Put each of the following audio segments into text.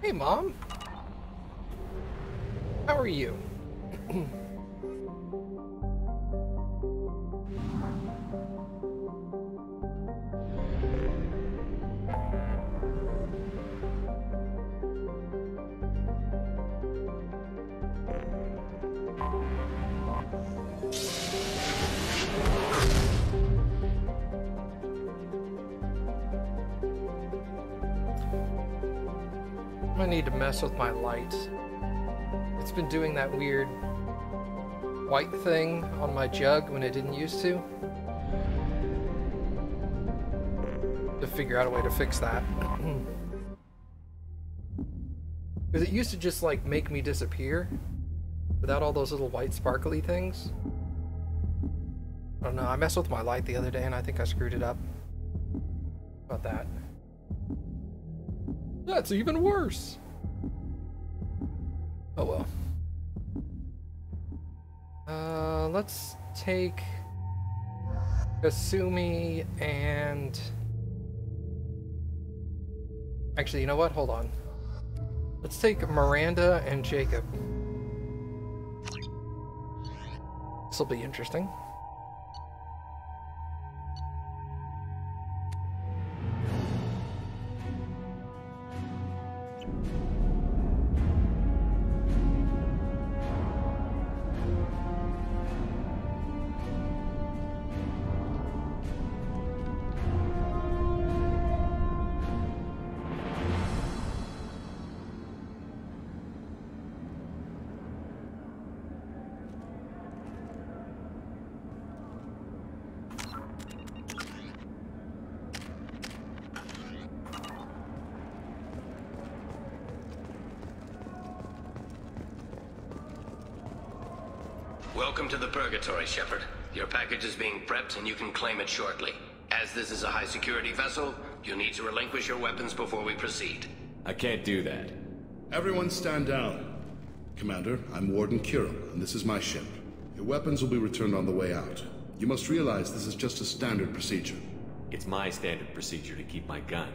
Hey, Mom. How are you? I need to mess with my light. It's been doing that weird white thing on my jug when it didn't used to. To figure out a way to fix that. Because it used to just like make me disappear without all those little white sparkly things. I don't know, I messed with my light the other day and I think I screwed it up. About that. That's even worse. Oh well. Let's take Kasumi and... Actually, you know what? Hold on. Let's take Miranda and Jacob. This'll be interesting. Welcome to the Purgatory, Shepard. Your package is being prepped and you can claim it shortly. As this is a high-security vessel, you need to relinquish your weapons before we proceed. I can't do that. Everyone stand down. Commander, I'm Warden Kiram, and this is my ship. Your weapons will be returned on the way out. You must realize this is just a standard procedure. It's my standard procedure to keep my gun.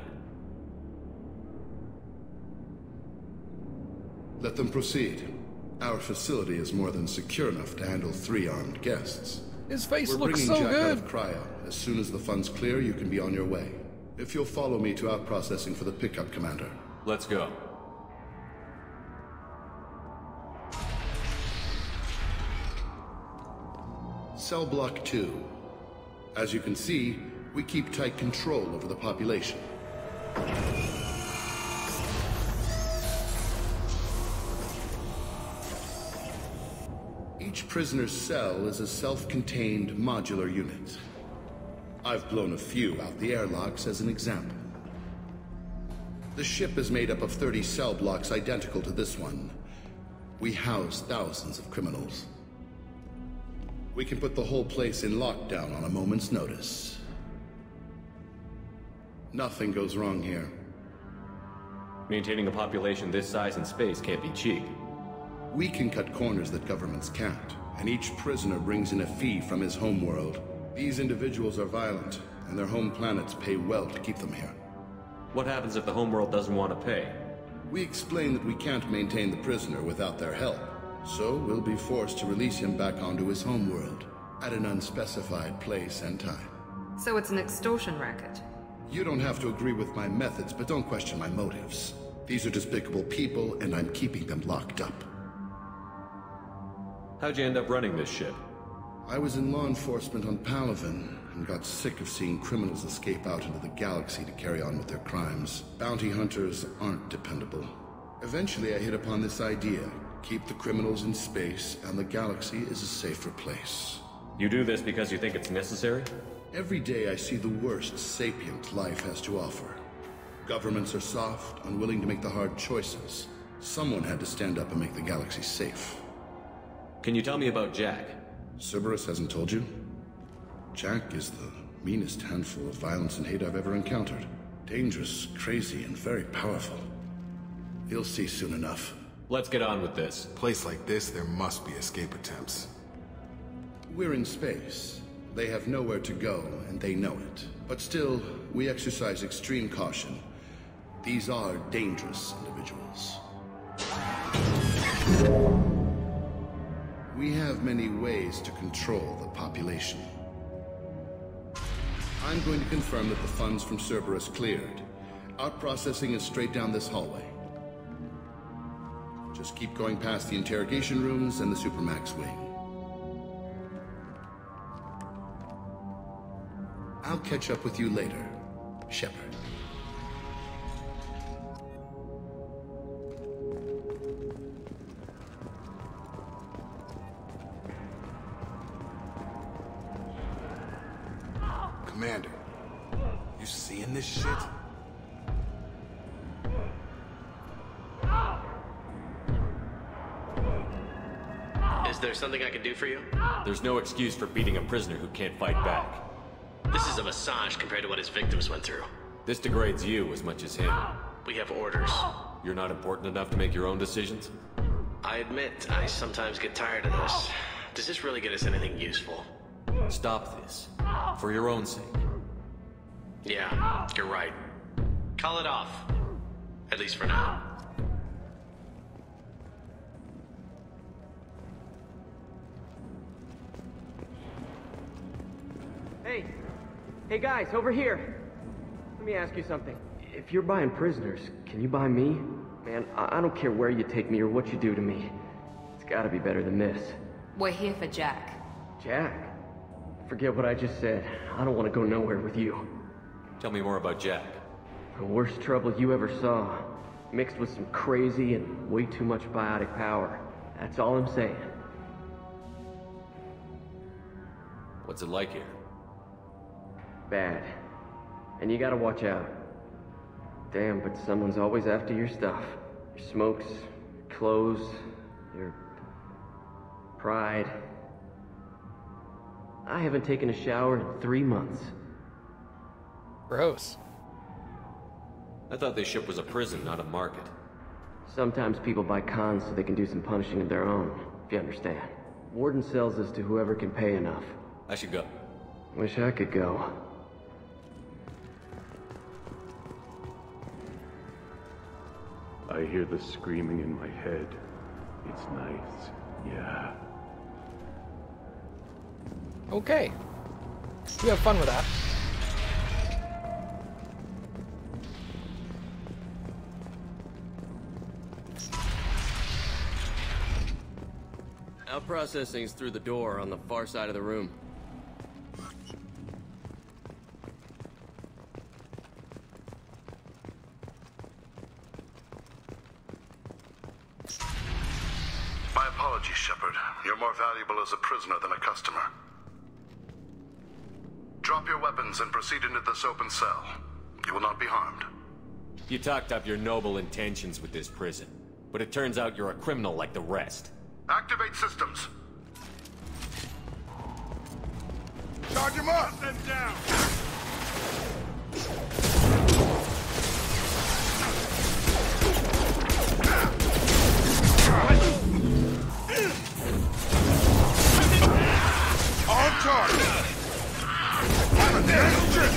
Let them proceed. Our facility is more than secure enough to handle 3 armed guests. His face We're looks bringing so Jack good. out of cryo. As soon as the funds clear, you can be on your way. If you'll follow me to out processing for the pickup, Commander. Let's go. Cell Block 2. As you can see, we keep tight control over the population. Each prisoner's cell is a self-contained modular unit. I've blown a few out the airlocks as an example. The ship is made up of 30 cell blocks identical to this one. We house thousands of criminals. We can put the whole place in lockdown on a moment's notice. Nothing goes wrong here. Maintaining a population this size in space can't be cheap. We can cut corners that governments can't, and each prisoner brings in a fee from his homeworld. These individuals are violent, and their home planets pay well to keep them here. What happens if the homeworld doesn't want to pay? We explain that we can't maintain the prisoner without their help, so we'll be forced to release him back onto his homeworld, at an unspecified place and time. So it's an extortion racket. You don't have to agree with my methods, but don't question my motives. These are despicable people, and I'm keeping them locked up. How'd you end up running this ship? I was in law enforcement on Palaven and got sick of seeing criminals escape out into the galaxy to carry on with their crimes. Bounty hunters aren't dependable. Eventually, I hit upon this idea. Keep the criminals in space, and the galaxy is a safer place. You do this because you think it's necessary? Every day I see the worst sapient life has to offer. Governments are soft, unwilling to make the hard choices. Someone had to stand up and make the galaxy safe. Can you tell me about Jack? Cerberus hasn't told you? Jack is the meanest handful of violence and hate I've ever encountered. Dangerous, crazy, and very powerful. You'll see soon enough. Let's get on with this. Place like this, there must be escape attempts. We're in space. They have nowhere to go, and they know it. But still, we exercise extreme caution. These are dangerous individuals. We have many ways to control the population. I'm going to confirm that the funds from Cerberus cleared. Out processing is straight down this hallway. Just keep going past the interrogation rooms and the Supermax wing. I'll catch up with you later, Shepard. Commander, you seeing this shit? Is there something I can do for you? There's no excuse for beating a prisoner who can't fight back. This is a massage compared to what his victims went through. This degrades you as much as him. We have orders. You're not important enough to make your own decisions? I admit, I sometimes get tired of this. Does this really get us anything useful? Stop this. For your own sake. Yeah, you're right. Call it off. At least for now. Hey guys, over here! Let me ask you something. If you're buying prisoners, can you buy me? Man, I don't care where you take me or what you do to me. It's gotta be better than this. We're here for Jack. Jack? Forget what I just said. I don't want to go nowhere with you. Tell me more about Jack. The worst trouble you ever saw. Mixed with some crazy and way too much biotic power. That's all I'm saying. What's it like here? Bad. And you gotta watch out. Damn, but someone's always after your stuff. Your smokes, your clothes, your pride. I haven't taken a shower in 3 months. Gross. I thought this ship was a prison, not a market. Sometimes people buy cons so they can do some punishing of their own, if you understand. Warden sells this to whoever can pay enough. I should go. Wish I could go. I hear the screaming in my head. It's nice, yeah. Okay. You have fun with that. Out processing's through the door on the far side of the room. My apologies, Shepard. You're more valuable as a prisoner than a customer. Drop your weapons and proceed into this open cell. You will not be harmed. You talked up your noble intentions with this prison, but it turns out you're a criminal like the rest. Activate systems. Charge him up! Shut them down! On target! I'm a damn trip!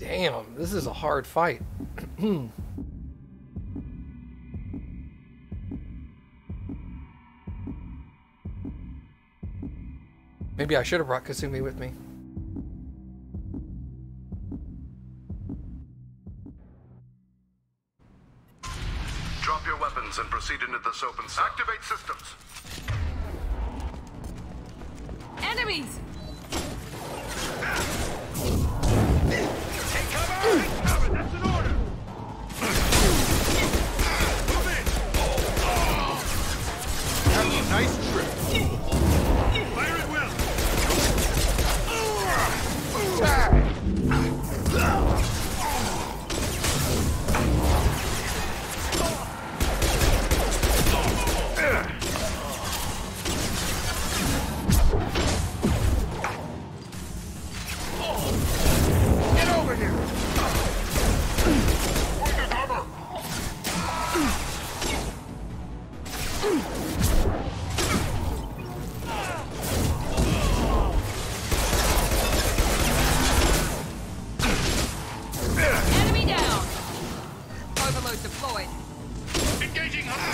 Damn, this is a hard fight. Maybe I should have brought Kasumi with me. Drop your weapons and proceed into this open cell. Activate systems. Enemies! Take cover! Take cover! That's an order! Move in! That's a nice trip. Fire at will! Get over here! Under cover! Enemy down! Overload deployed. Engaging hunter!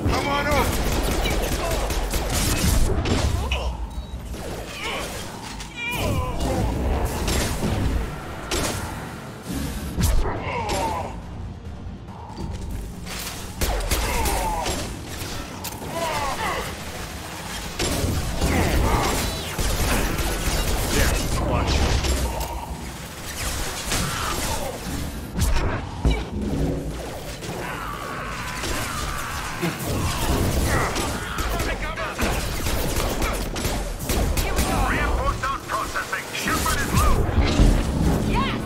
Come on over! Reinforced out processing. Shepard is low. Yes!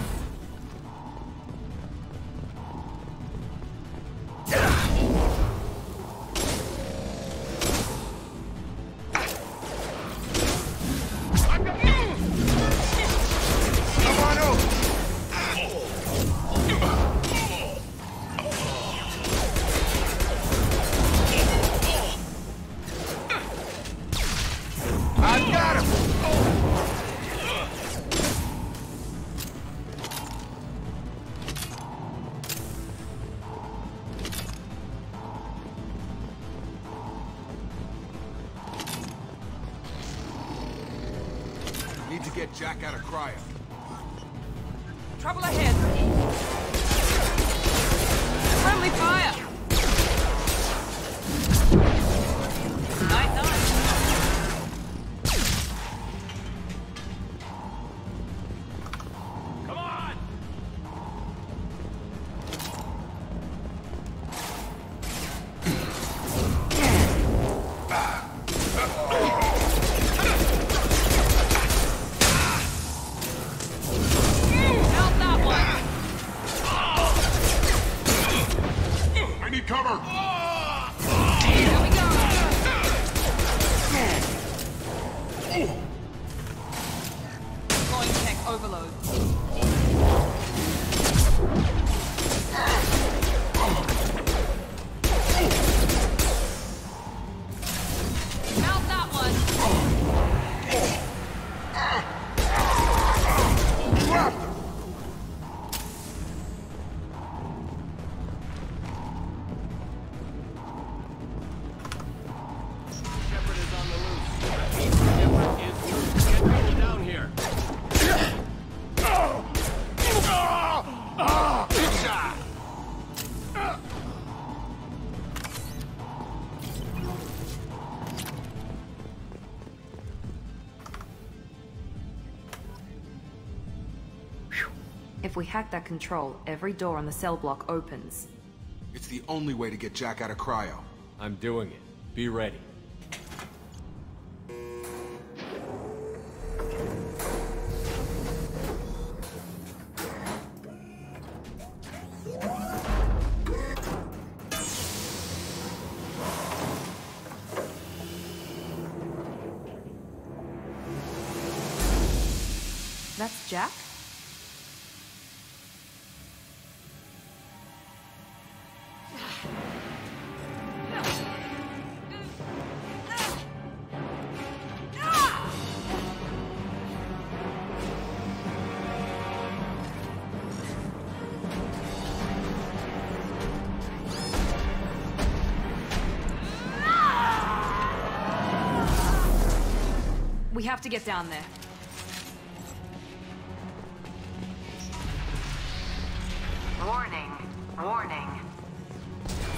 Come on over. I've got him. Need to get Jack out of cryo. Trouble ahead. Friendly fire! Night, night. Come on! Held that one! I need cover! Here we go! Deploying tech overload. Mount that one! Shepard is on the loose. Shepard is loose. Get people down here. Good shot! If we hack that control, every door on the cell block opens. It's the only way to get Jack out of cryo. I'm doing it. Be ready. That's Jack? We have to get down there. Warning. Warning.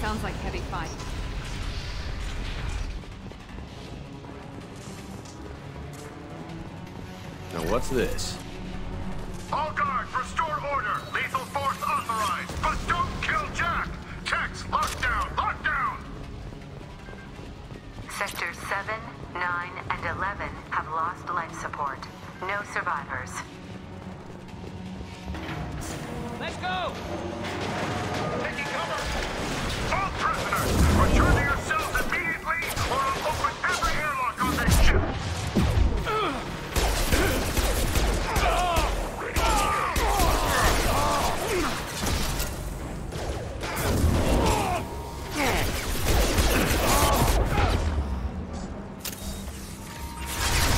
Sounds like heavy fight. Now what's this? All guards, restore order. Lethal force authorized. But don't kill Jack. Tex, lockdown, lockdown. Sectors 7, 9, and 11 have lost life support. No survivors. Let's go! Taking cover. All prisoners, return to your cells immediately, or I'll open every airlock on this ship.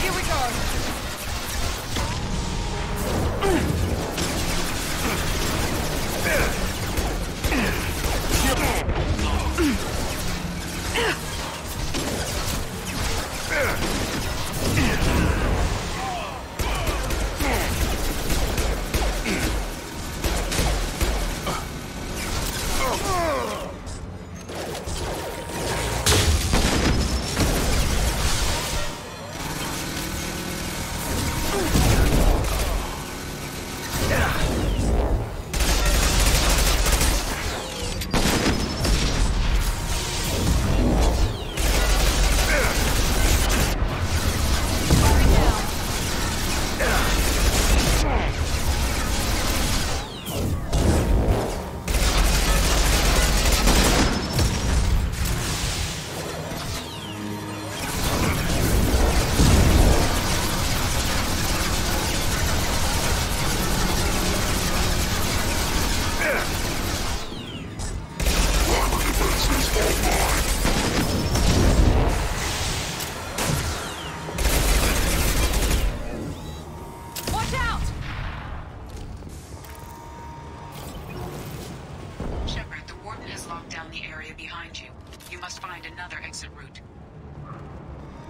Here we go! Watch out! Shepard, the Warden has locked down the area behind you. You must find another exit route.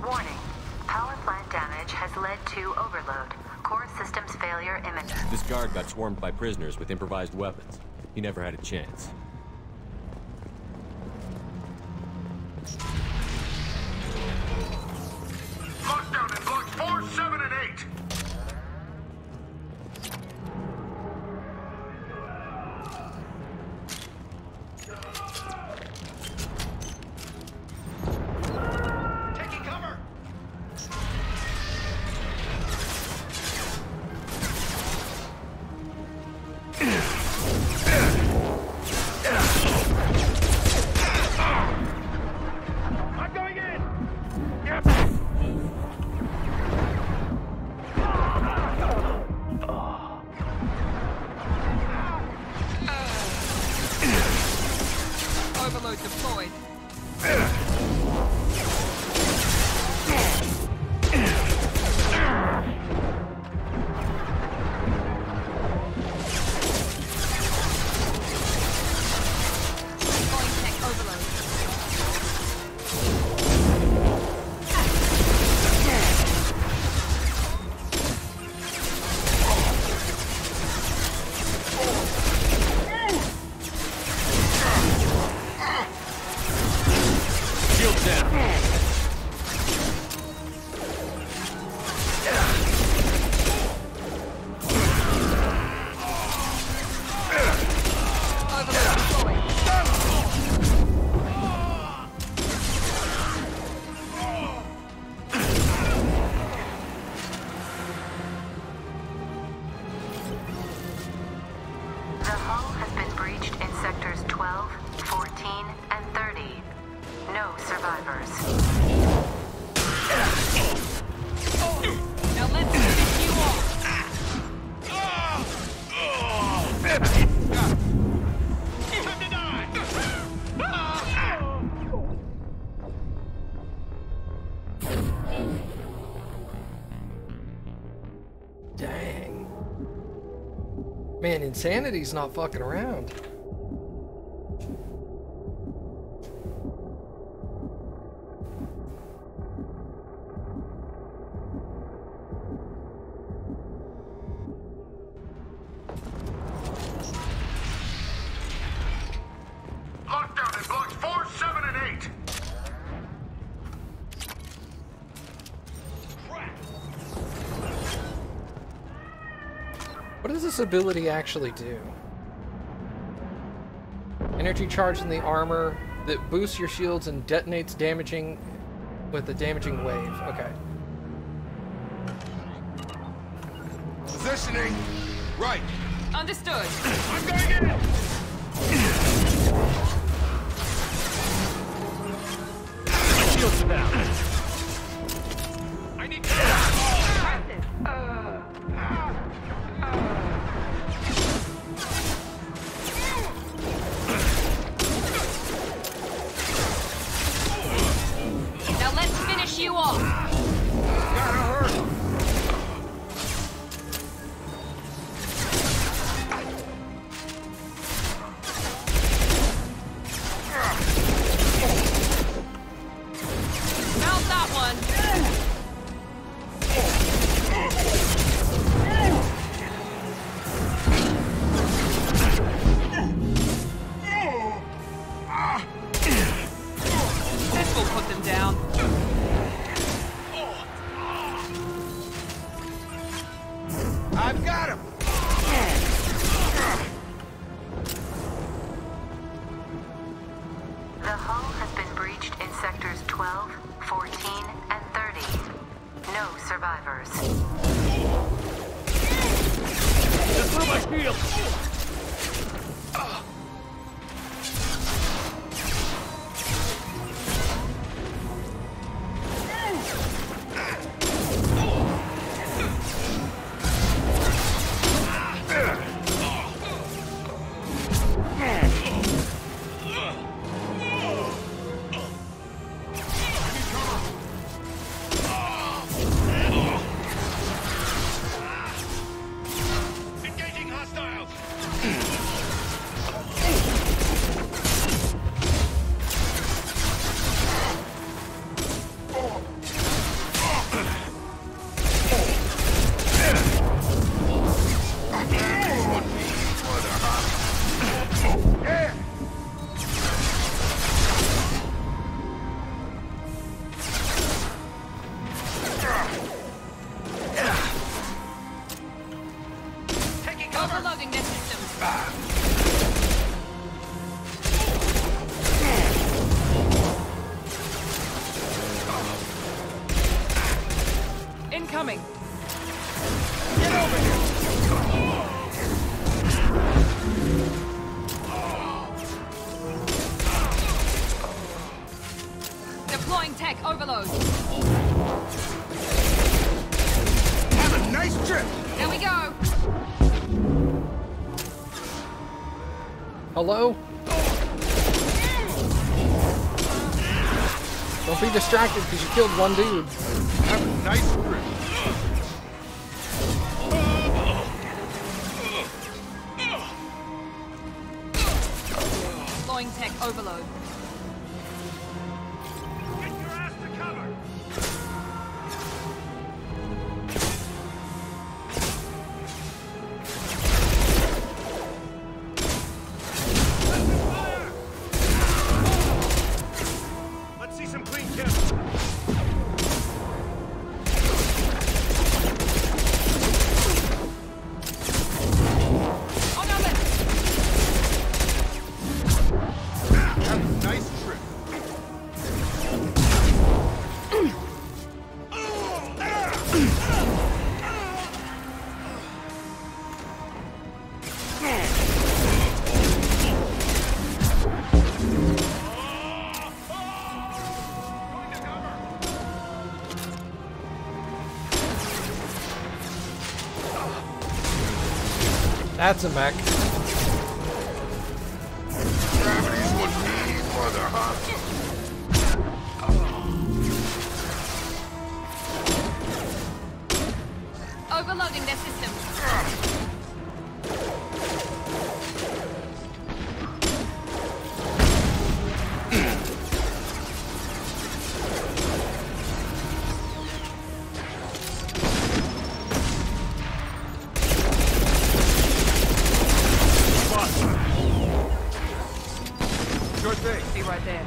Warning. Power plant damage has led to overload. Core systems failure imminent. This guard got swarmed by prisoners with improvised weapons. He never had a chance. Lockdown in blocks 4, 7, and 8. Taking cover. I'm going in. Yep. Overload deployed. Deploying tech overload. Shield down! Overload deployed. The hull has been breached in sectors 12, 14, and 30. No survivors. Now let's finish you off. Time to die. Dang. Man, Insanity's not fucking around. What does this ability actually do? Energy charge in the armor that boosts your shields and detonates damaging with a damaging wave. Okay. Positioning. Right. Understood. I'm going in. Shields down. I need Now let's finish you off. Gotta hurt. Mount that one. This will put them down. I've got him. The hull has been breached in sectors 12, 14, and 30. No survivors. Just through my shield. Engaging hostiles. Taking cover. Overloading their systems. Incoming. Get over here. Deploying tech overload. Have a nice trip. There we go. Hello? Don't be distracted because you killed one dude. Have a nice trip. Deploying tech overload. Get your ass to cover. Let's see some clean kills. On our left. Have a nice trip. Going to cover. That's a mech. Gravity's what we need, mother, huh? Overloading their systems. Sure thing. Be right there.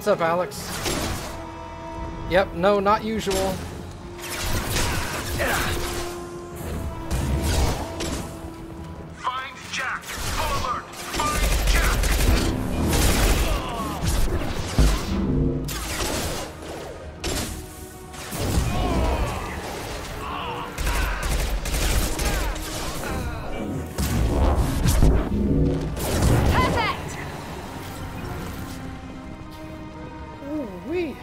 What's up, Alex? Yep, no, not usual. Find Jack. Full alert. Find Jack. Perfect! Ooh-wee.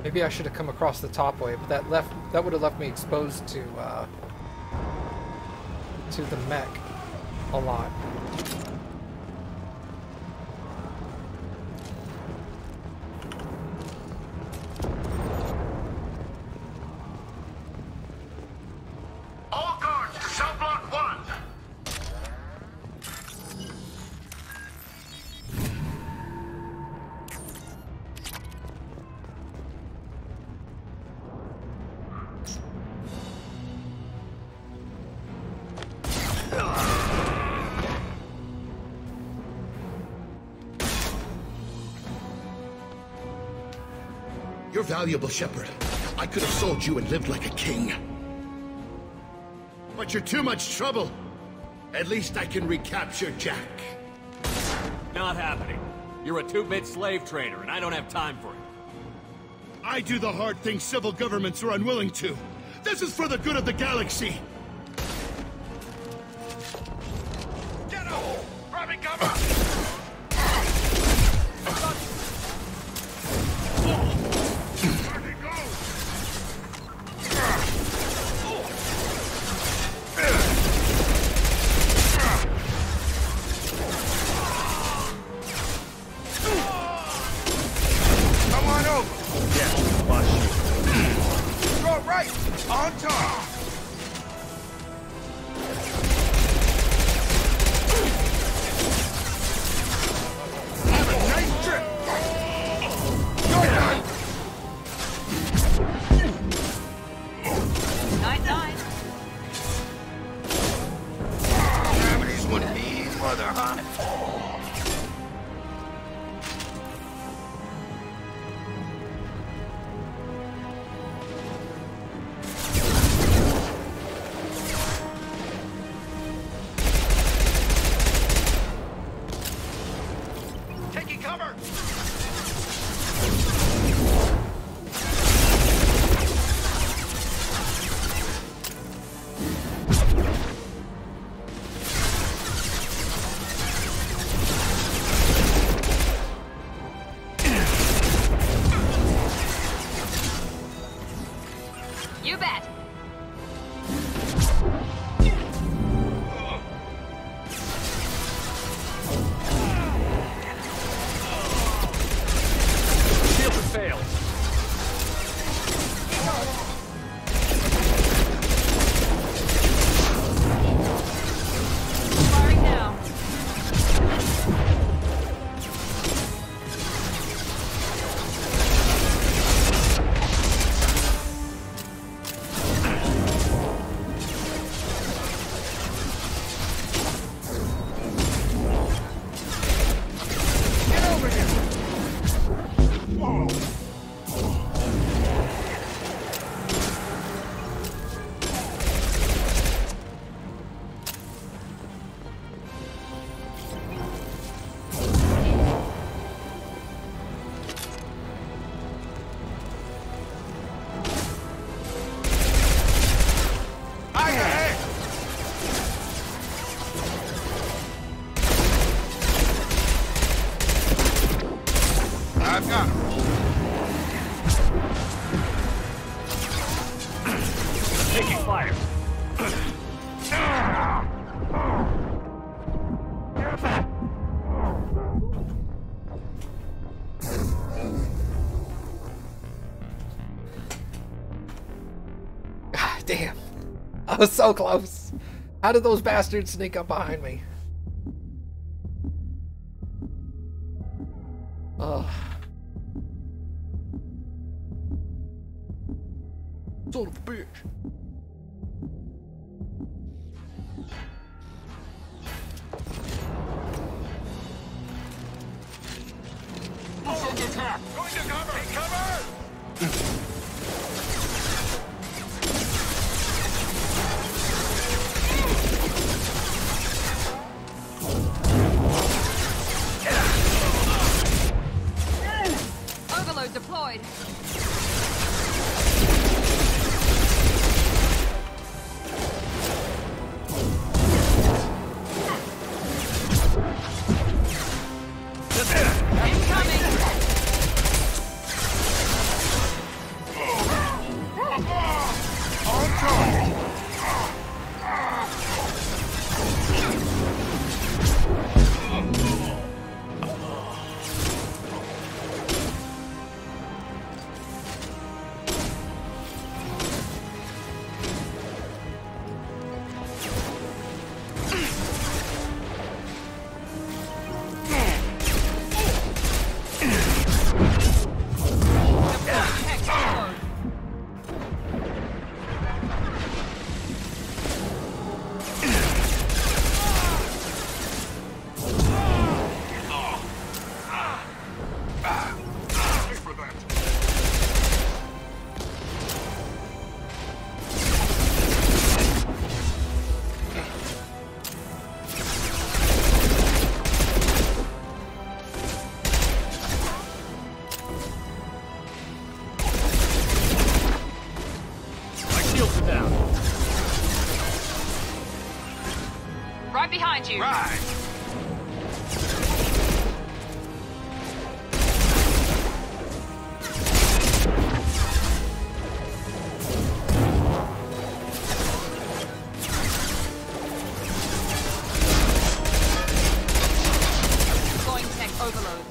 Maybe I should have come across the top way, but that would have left me exposed to the mech a lot. All guards to cell block 1. You're valuable, Shepard. I could have sold you and lived like a king. But you're too much trouble. At least I can recapture Jack. Not happening. You're a two-bit slave trader, and I don't have time for it. I do the hard things civil governments are unwilling to. This is for the good of the galaxy. Get up! Grabbing cover! Come on over! Yeah, watch you. Go right! On top! Have a nice trip! You're done! Night-night. Gravity's one mean mother, huh? Taking cover! You bet. Shield has failed. Firing now. Get over here! Whoa! Eye ahead! I've got him. Taking fire. God damn. I was so close. How did those bastards sneak up behind me? Son of a bitch. Who's under attack? Going to cover! Take cover! Overload deployed. Right behind you. Right. Going tech overload.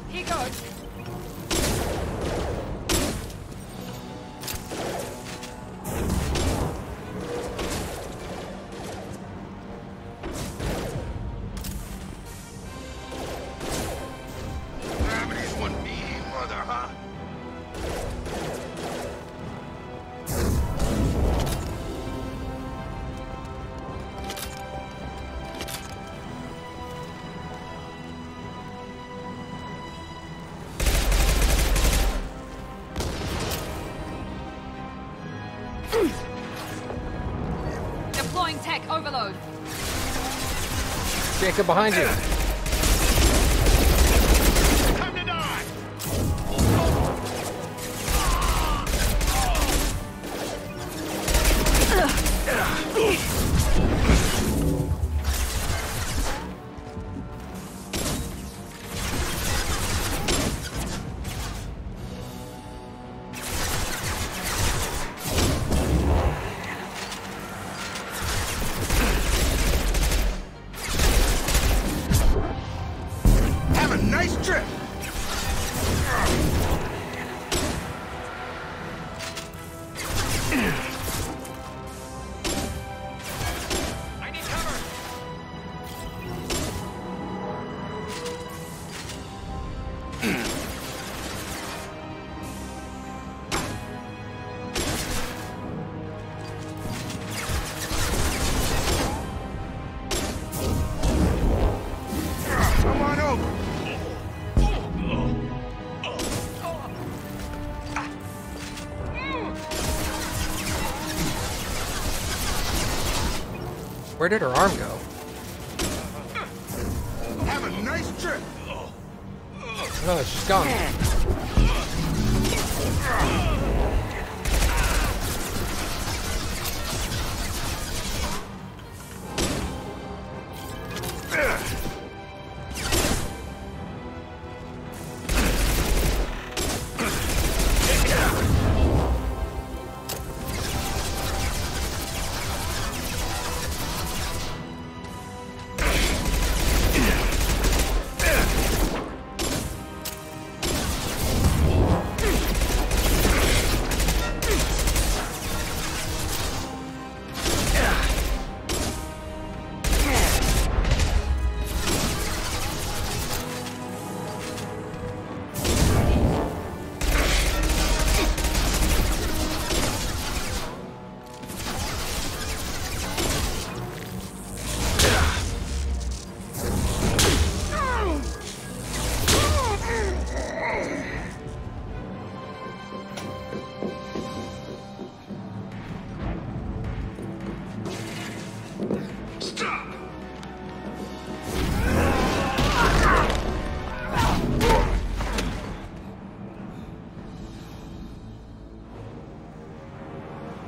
Here goes. Gravity's one mean mother, huh? Deploying tech overload. Jacob, behind you. Time to die! Where did her arm go? Have a nice trip. No, she's gone.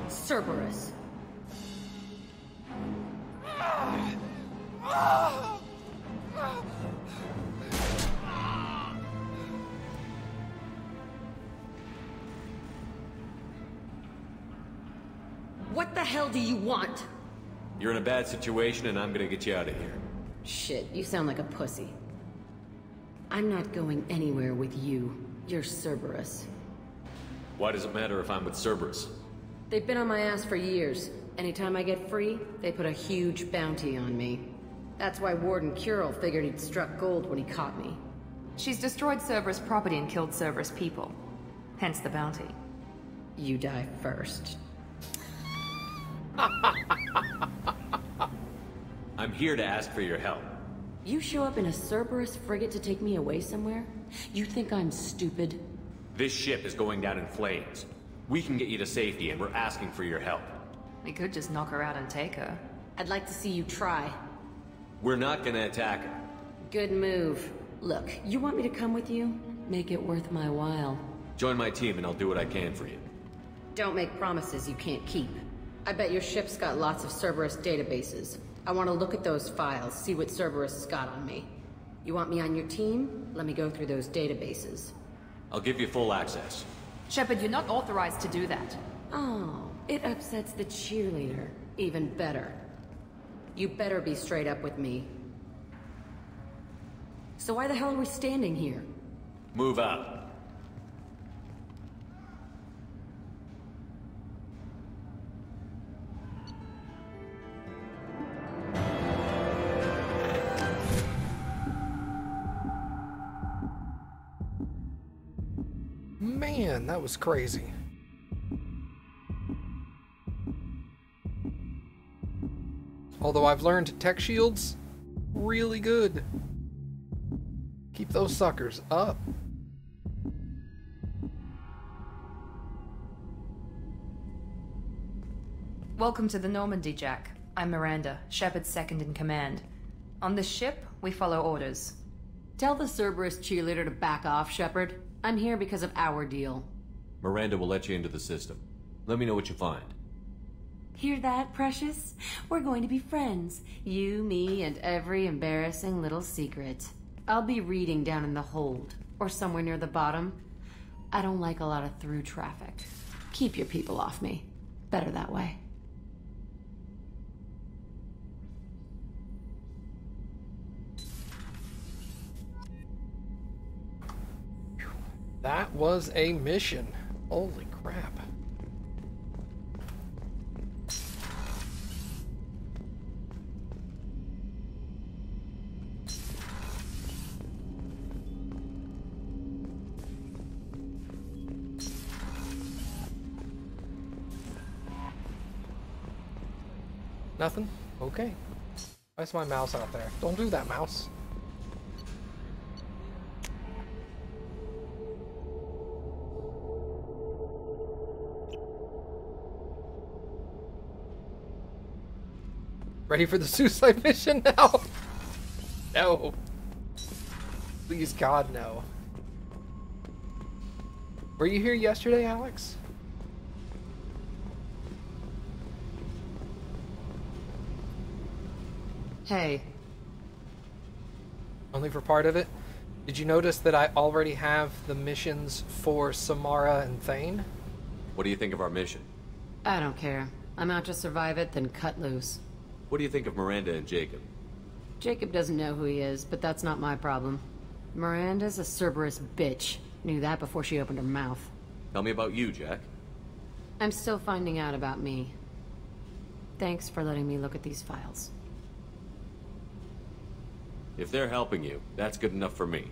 Cerberus. What the hell do you want? You're in a bad situation and I'm gonna get you out of here. Shit, you sound like a pussy. I'm not going anywhere with you. You're Cerberus. Why does it matter if I'm with Cerberus? They've been on my ass for years. Anytime I get free, they put a huge bounty on me. That's why Warden Curel figured he'd struck gold when he caught me. She's destroyed Cerberus property and killed Cerberus people. Hence the bounty. You die first. I'm here to ask for your help. You show up in a Cerberus frigate to take me away somewhere? You think I'm stupid? This ship is going down in flames. We can get you to safety and we're asking for your help. We could just knock her out and take her. I'd like to see you try. We're not gonna attack her. Good move. Look, you want me to come with you? Make it worth my while. Join my team and I'll do what I can for you. Don't make promises you can't keep. I bet your ship's got lots of Cerberus databases. I want to look at those files, see what Cerberus has got on me. You want me on your team? Let me go through those databases. I'll give you full access. Shepard, you're not authorized to do that. Oh, it upsets the cheerleader. Even better. You better be straight up with me. So why the hell are we standing here? Move out. Man, that was crazy. Although I've learned tech shields, really good. Keep those suckers up. Welcome to the Normandy, Jack. I'm Miranda, Shepard's second in command. On this ship, we follow orders. Tell the Cerberus cheerleader to back off, Shepard. I'm here because of our deal. Miranda will let you into the system. Let me know what you find. Hear that, Precious? We're going to be friends. You, me, and every embarrassing little secret. I'll be reading down in the hold, or somewhere near the bottom. I don't like a lot of through traffic. Keep your people off me. Better that way. That was a mission. Holy crap. Nothing? Okay. Why's my mouse out there? Don't do that, mouse. Ready for the suicide mission now? No. Please, God, no. Were you here yesterday, Alex? Hey. Only for part of it? Did you notice that I already have the missions for Samara and Thane? What do you think of our mission? I don't care. I'm out to survive it, then cut loose. What do you think of Miranda and Jacob? Jacob doesn't know who he is, but that's not my problem. Miranda's a Cerberus bitch. Knew that before she opened her mouth. Tell me about you, Jack. I'm still finding out about me. Thanks for letting me look at these files. If they're helping you, that's good enough for me.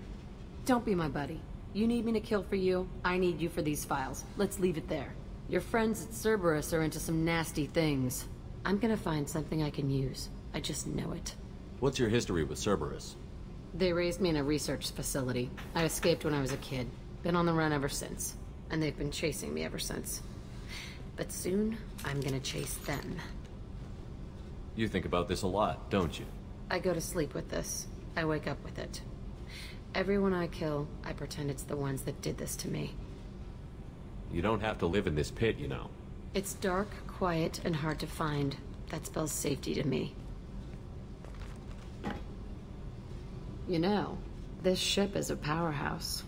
Don't be my buddy. You need me to kill for you, I need you for these files. Let's leave it there. Your friends at Cerberus are into some nasty things. I'm gonna find something I can use. I just know it. What's your history with Cerberus? They raised me in a research facility. I escaped when I was a kid. Been on the run ever since. And they've been chasing me ever since. But soon, I'm gonna chase them. You think about this a lot, don't you? I go to sleep with this. I wake up with it. Everyone I kill, I pretend it's the ones that did this to me. You don't have to live in this pit, you know. It's dark, quiet, and hard to find. That spells safety to me. You know, this ship is a powerhouse.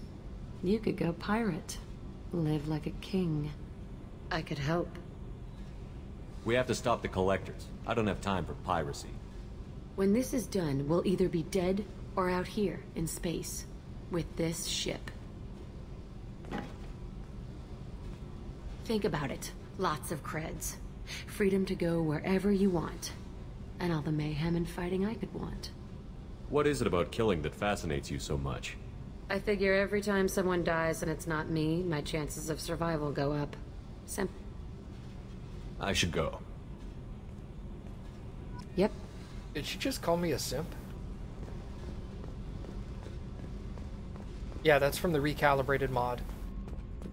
You could go pirate. Live like a king. I could help. We have to stop the collectors. I don't have time for piracy. When this is done, we'll either be dead or out here in space with this ship. Think about it. Lots of creds. Freedom to go wherever you want. And all the mayhem and fighting I could want. What is it about killing that fascinates you so much? I figure every time someone dies and it's not me, my chances of survival go up. I should go. Yep. Did she just call me a simp? Yeah, that's from the recalibrated mod.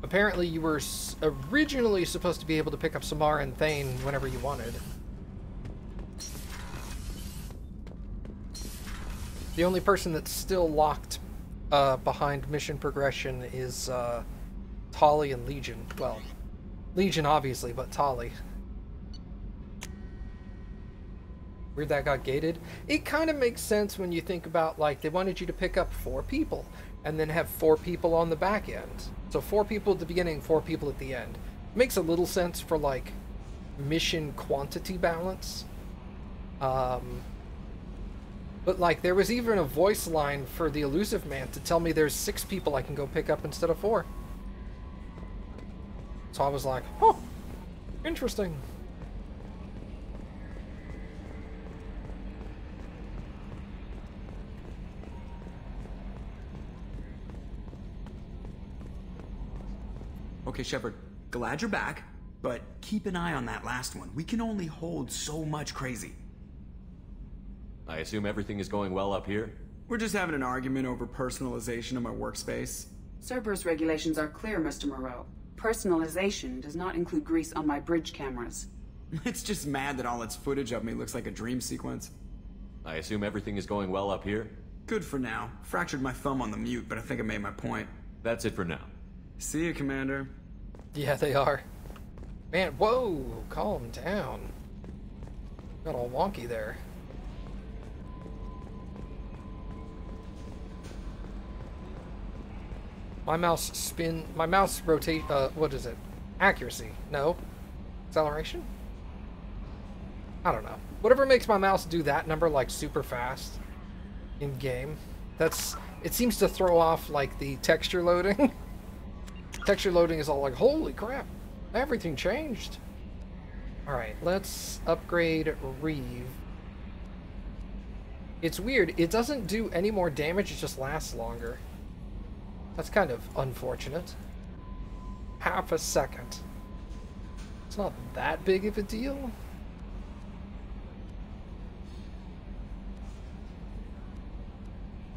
Apparently you were originally supposed to be able to pick up Samara and Thane whenever you wanted. The only person that's still locked behind mission progression is Tali and Legion. Well, Legion obviously, but Tali. Weird that got gated. It kind of makes sense when you think about, like, they wanted you to pick up 4 people and then have 4 people on the back end. So 4 people at the beginning, 4 people at the end. Makes a little sense for, like, mission quantity balance. But, like, there was even a voice line for the Elusive Man to tell me there's 6 people I can go pick up instead of 4. So I was like, oh, interesting. Okay, Shepard, glad you're back, but keep an eye on that last one. We can only hold so much crazy. I assume everything is going well up here? We're just having an argument over personalization of my workspace. Cerberus regulations are clear, Mr. Moreau. Personalization does not include grease on my bridge cameras. It's just mad that all its footage of me looks like a dream sequence. I assume everything is going well up here? Good for now. Fractured my thumb on the mute, but I think I made my point. That's it for now. See you, Commander. Yeah, they are. Man, whoa, calm down. Got all wonky there. My mouse rotate, what is it? Accuracy, no. Acceleration? I don't know. Whatever makes my mouse do that number, like, super fast in game. It seems to throw off, like, the texture loading. Texture loading is all like, holy crap, everything changed. Alright, let's upgrade Reeve. It's weird, it doesn't do any more damage, it just lasts longer. That's kind of unfortunate. Half a second. It's not that big of a deal.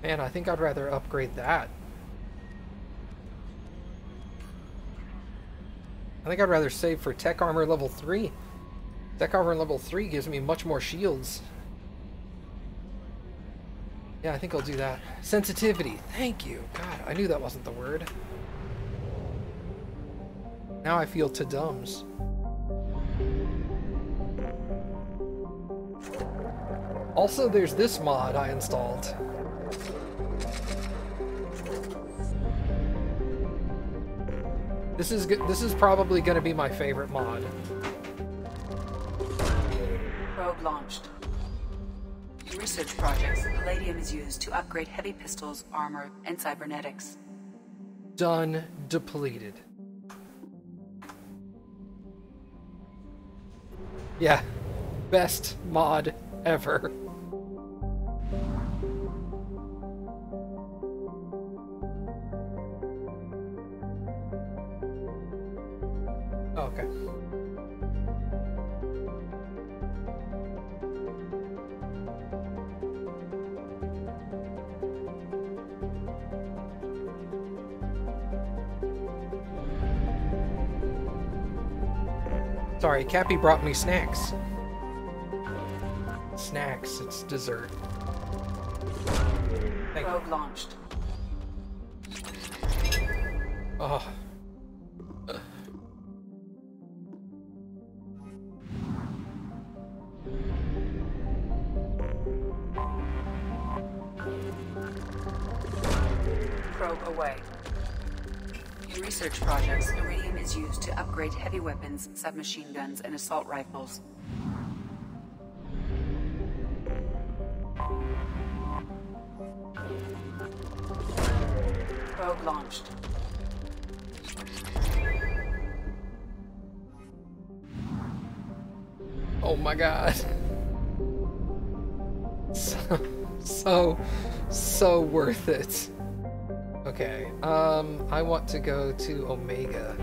Man, I think I'd rather upgrade that. I think I'd rather save for tech armor level 3. Tech armor level 3 gives me much more shields. Yeah, I think I'll do that. Sensitivity. Thank you. God, I knew that wasn't the word. Now I feel ta-dums. Also, there's this mod I installed. This is probably going to be my favorite mod. Probe launched. In research projects, palladium is used to upgrade heavy pistols, armor, and cybernetics. Done. Depleted. Yeah. Best mod ever. Okay. Sorry, Cappy brought me snacks. Snacks, it's dessert. Thank Probe launched. Oh. Probe away. In research projects, iridium is used to upgrade heavy weapons, submachine guns, and assault rifles. Probe launched. Oh my god. So worth it. Okay, I want to go to Omega.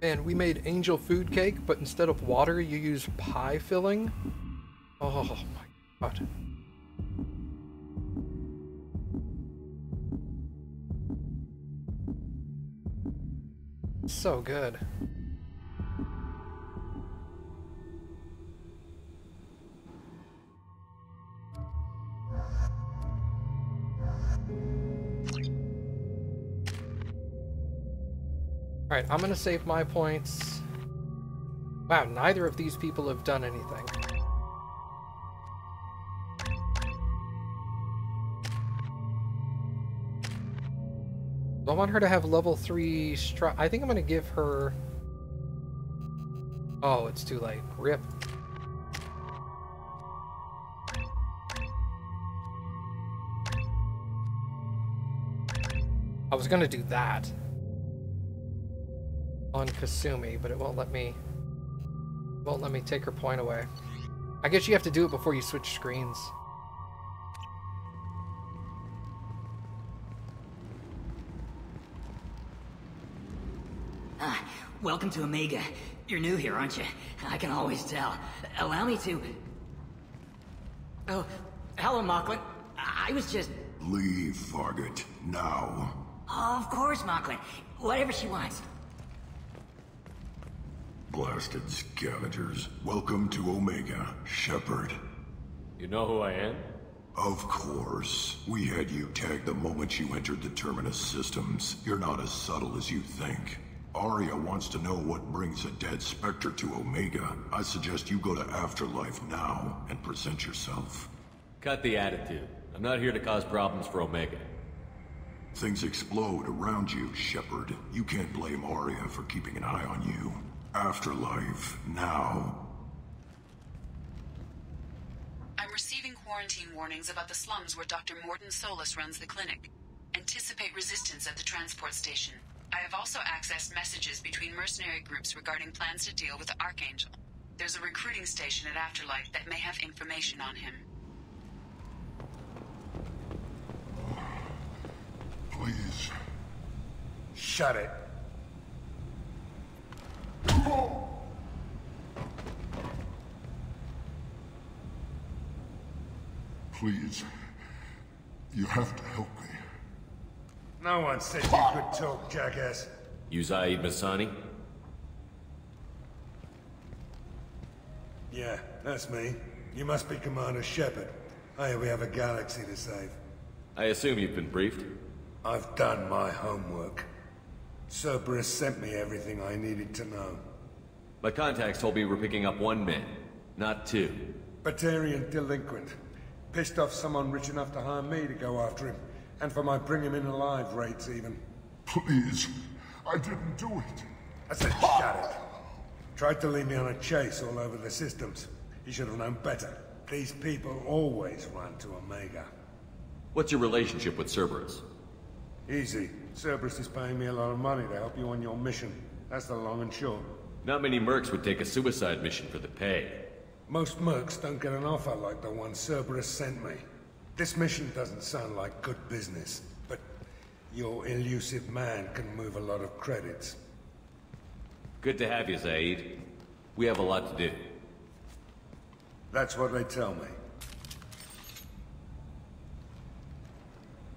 And we made angel food cake, but instead of water, you use pie filling. Oh my god. So good. Alright, I'm gonna save my points. Wow, neither of these people have done anything. I want her to have level 3 I think I'm gonna give her... Oh, it's too late. RIP. I was gonna do that on Kasumi, but it won't let me take her point away. I guess you have to do it before you switch screens. Welcome to Omega. You're new here, aren't you? I can always tell. Allow me to... Oh, hello, Mocklin. I was just... Leave, Fargate. Now. Oh, of course, Mocklin. Whatever she wants. Blasted scavengers. Welcome to Omega, Shepard. You know who I am? Of course. We had you tagged the moment you entered the Terminus systems. You're not as subtle as you think. Arya wants to know what brings a dead Spectre to Omega. I suggest you go to Afterlife now and present yourself. Cut the attitude. I'm not here to cause problems for Omega. Things explode around you, Shepard. You can't blame Arya for keeping an eye on you. Afterlife, now. I'm receiving quarantine warnings about the slums where Dr. Morton Solus runs the clinic. Anticipate resistance at the transport station. I have also accessed messages between mercenary groups regarding plans to deal with the Archangel. There's a recruiting station at Afterlife that may have information on him. Please. Shut it. Please. You have to help me. No one said you could talk, jackass. You Zaid Masani? Yeah, that's me. You must be Commander Shepard. Hey, we have a galaxy to save. I assume you've been briefed? I've done my homework. Cerberus sent me everything I needed to know. My contacts told me we're picking up 1 man, not 2. Batarian delinquent. Pissed off someone rich enough to hire me to go after him. And for my bring him in alive rates even. Please. I didn't do it. I said shut it. Tried to lead me on a chase all over the systems. He should have known better. These people always run to Omega. What's your relationship with Cerberus? Easy. Cerberus is paying me a lot of money to help you on your mission. That's the long and short. Not many mercs would take a suicide mission for the pay. Most mercs don't get an offer like the one Cerberus sent me. This mission doesn't sound like good business, but your elusive man can move a lot of credits. Good to have you, Zaid. We have a lot to do. That's what they tell me.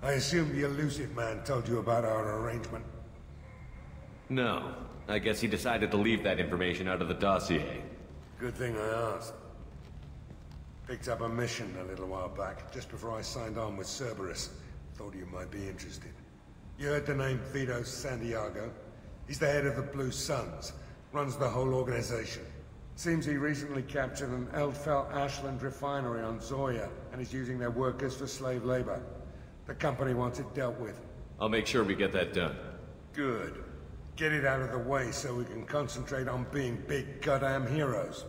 I assume the elusive man told you about our arrangement. No. I guess he decided to leave that information out of the dossier. Good thing I asked. Picked up a mission a little while back, just before I signed on with Cerberus. Thought you might be interested. You heard the name Vito Santiago? He's the head of the Blue Suns. Runs the whole organization. Seems he recently captured an Eldfell Ashland refinery on Zoya, and is using their workers for slave labor. The company wants it dealt with. I'll make sure we get that done. Good. Get it out of the way so we can concentrate on being big goddamn heroes.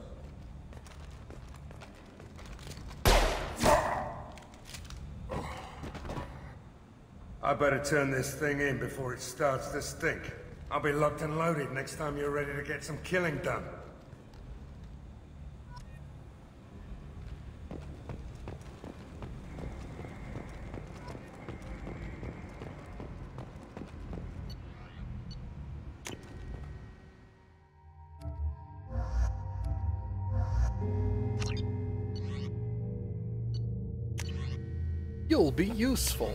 I better turn this thing in before it starts to stink. I'll be locked and loaded next time you're ready to get some killing done. You'll be useful.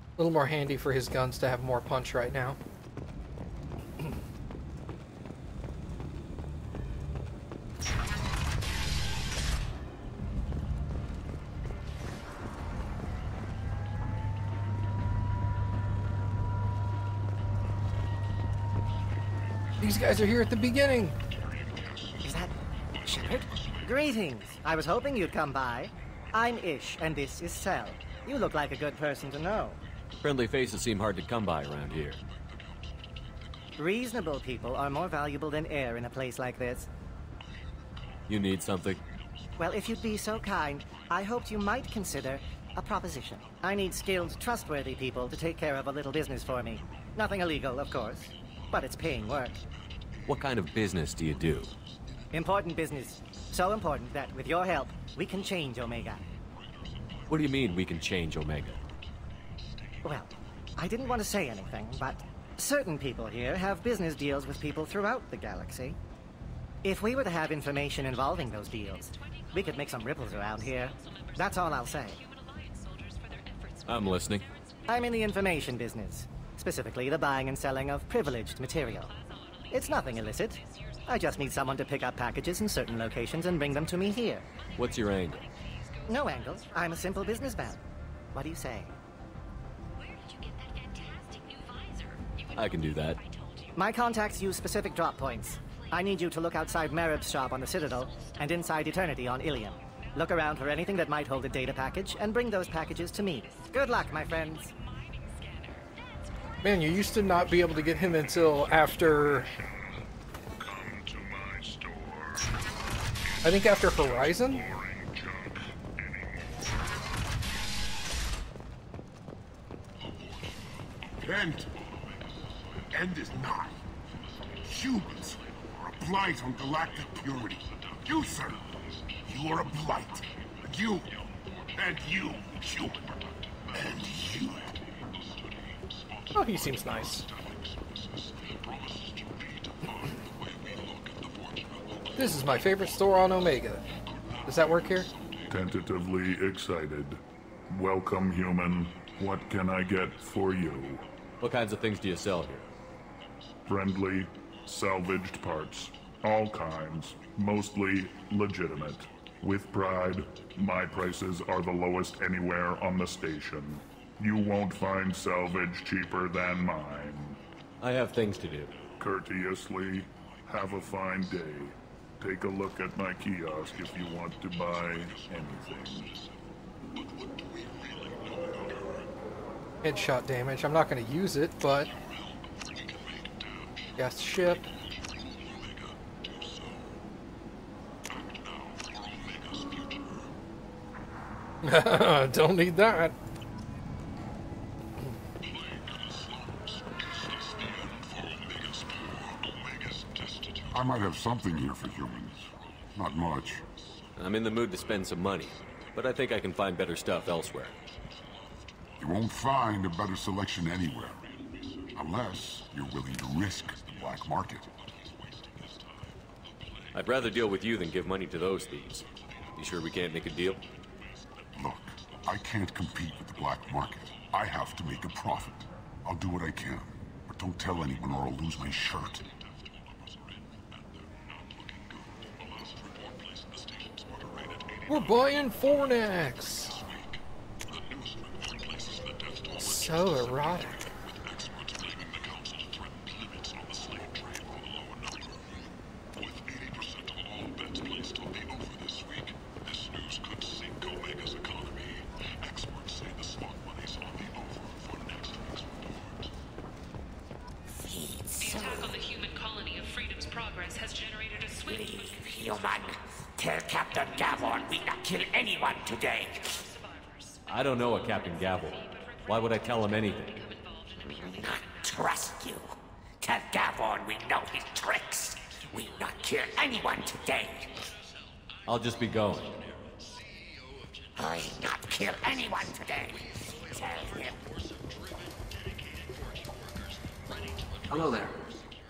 A little more handy for his guns to have more punch right now. These guys are here at the beginning. Is that Shepard? Greetings. I was hoping you'd come by. I'm Ish, and this is Cell. You look like a good person to know. Friendly faces seem hard to come by around here. Reasonable people are more valuable than air in a place like this. You need something? Well, if you'd be so kind, I hoped you might consider a proposition. I need skilled, trustworthy people to take care of a little business for me. Nothing illegal, of course, but it's paying work. What kind of business do you do? Important business. So important that, with your help, we can change Omega. What do you mean we can change Omega? Well, I didn't want to say anything, but certain people here have business deals with people throughout the galaxy. If we were to have information involving those deals, we could make some ripples around here. That's all I'll say. I'm listening. I'm in the information business, specifically the buying and selling of privileged material. It's nothing illicit. I just need someone to pick up packages in certain locations and bring them to me here. What's your angle? No angle. I'm a simple businessman. What do you say? I can do that. My contacts use specific drop points. I need you to look outside Merib's shop on the Citadel and inside Eternity on Ilium. Look around for anything that might hold a data package and bring those packages to me. Good luck, my friends. Man, you used to not be able to get him until after... I think after Horizon? End is nigh. Humans are a blight on galactic purity. You, sir, you are a blight. You, and you, human, and you. Oh, he seems nice. This is my favorite store on Omega. Does that work here? Tentatively excited. Welcome, human. What can I get for you? What kinds of things do you sell here? Friendly, salvaged parts. All kinds. Mostly legitimate. With pride, my prices are the lowest anywhere on the station. You won't find salvage cheaper than mine. I have things to do. Courteously, have a fine day. Take a look at my kiosk if you want to buy anything. Headshot damage. I'm not going to use it, but... Gas ship. Don't need that. I might have something here for humans. Not much. I'm in the mood to spend some money, but I think I can find better stuff elsewhere. You won't find a better selection anywhere. Unless you're willing to risk the black market. I'd rather deal with you than give money to those thieves. You sure we can't make a deal? Look, I can't compete with the black market. I have to make a profit. I'll do what I can. But don't tell anyone or I'll lose my shirt. We're buying Fornax. So erotic. Tell Captain Gavon we not kill anyone today. I don't know a Captain Gavel. Why would I tell him anything? Not trust you. Tell Gavon we know his tricks. We not kill anyone today. I'll just be going. I not kill anyone today. Tell him. Hello there.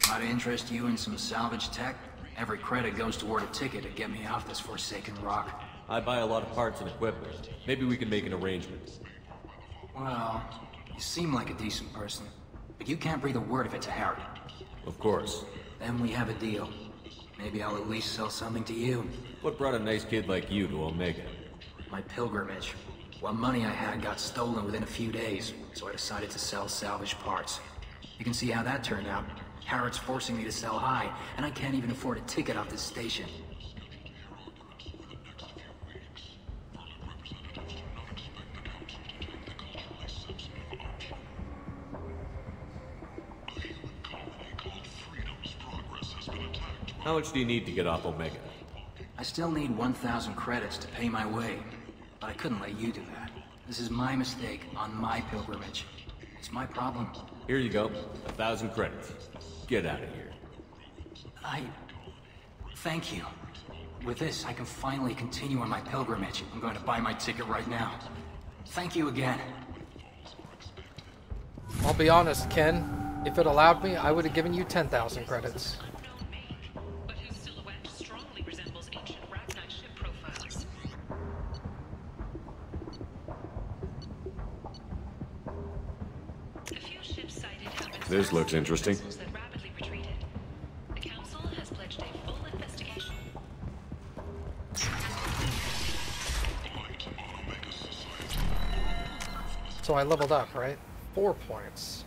Might I interest you in some salvage tech? Every credit goes toward a ticket to get me off this forsaken rock. I buy a lot of parts and equipment. Maybe we can make an arrangement. Well, you seem like a decent person, but you can't breathe a word of it to Harry. Of course. Then we have a deal. Maybe I'll at least sell something to you. What brought a nice kid like you to Omega? My pilgrimage. What money I had got stolen within a few days, so I decided to sell salvage parts. You can see how that turned out. Harrod's forcing me to sell high, and I can't even afford a ticket off this station. How much do you need to get off Omega? I still need 1,000 credits to pay my way, but I couldn't let you do that. This is my mistake on my pilgrimage. It's my problem. Here you go. 1,000 credits. Get out of here. Thank you. With this, I can finally continue on my pilgrimage. I'm going to buy my ticket right now. Thank you again. I'll be honest, Ken. If it allowed me, I would have given you 10,000 credits. This looks interesting. So I leveled up, right? 4 points.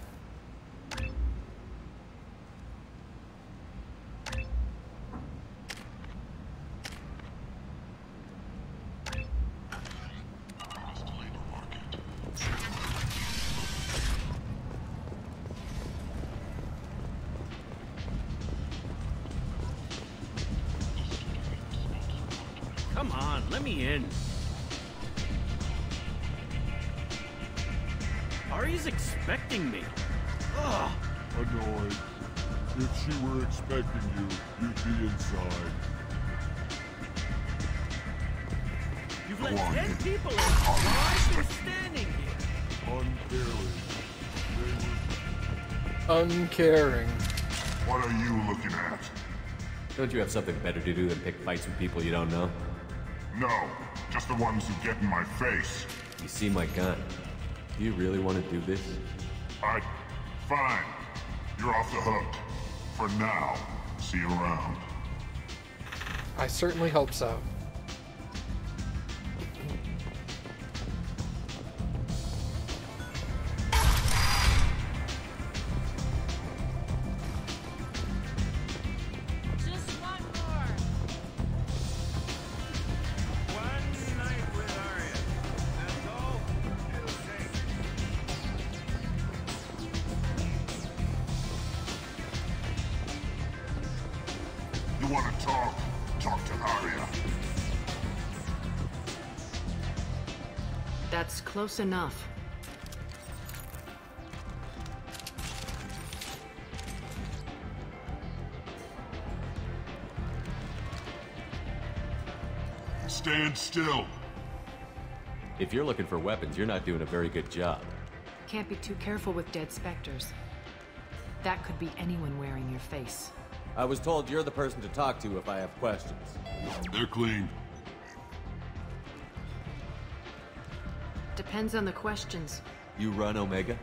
Come on, let me in. Ari's expecting me. Ugh. Annoyed. If she were expecting you, you'd be inside. You've let 10 people in while I've been standing here. Uncaring. What are you looking at? Don't you have something better to do than pick fights with people you don't know? No, just the ones who get in my face. You see my gun. Do you really want to do this? Fine. You're off the hook. For now. See you around. I certainly hope so. Talk to Aria. That's close enough. Stand still. If you're looking for weapons, you're not doing a very good job. Can't be too careful with dead specters. That could be anyone wearing your face. I was told you're the person to talk to if I have questions. They're clean. Depends on the questions. You run Omega?